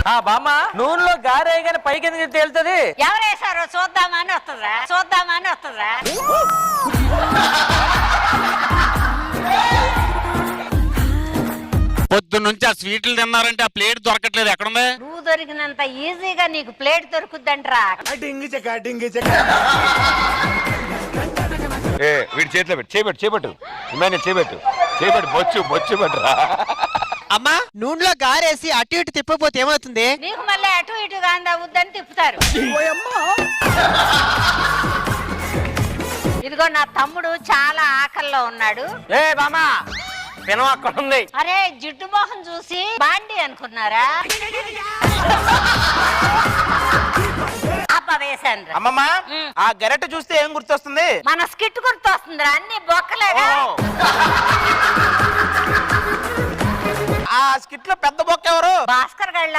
బామ్మ నూనెలో గారేగానే పైకి ఎందుకు తేలుతుంది? ఎవరేసారో చూద్దామని వస్తుందా? చూద్దామని వస్తుందా? పొద్దున్నుంచి ఆ స్వీట్లు తిన్నారంటే ఆ ప్లేట్ దొరకట్లేదు, ఎక్కడుంది? నువ్వు దొరికినంత ఈజీగా నీకు ప్లేట్ దొరుకుద్దంట్రా. వీడి చేతిలో పెట్టు, చేపట్టు చేపట్టు బొచ్చు పట్టురా. అమ్మా నూనెలో గారేసి అటు ఇటు తిప్పపోతే ఏమవుతుంది? నీకు మళ్ళీ అటు ఇటుగా అందవుద్దని తిప్పుతారు. ఇదిగో నా తమ్ముడు చాలా ఆకల్లో ఉన్నాడు. బామ్మ పినం అక్కడ ఉంది. అరే జిడ్డు మొహం చూసి బాండి అనుకున్నారా? వేసాను. అమ్మమ్మ ఆ గరెట చూస్తే ఏం గుర్తొస్తుంది? మన స్కిట్ గుర్తొస్తుందిరా, అన్ని బొక్కలేగా. ఆ స్కిట్ లో పెద్ద బొక్క ఎవరు? భాస్కర్ గళ్ళ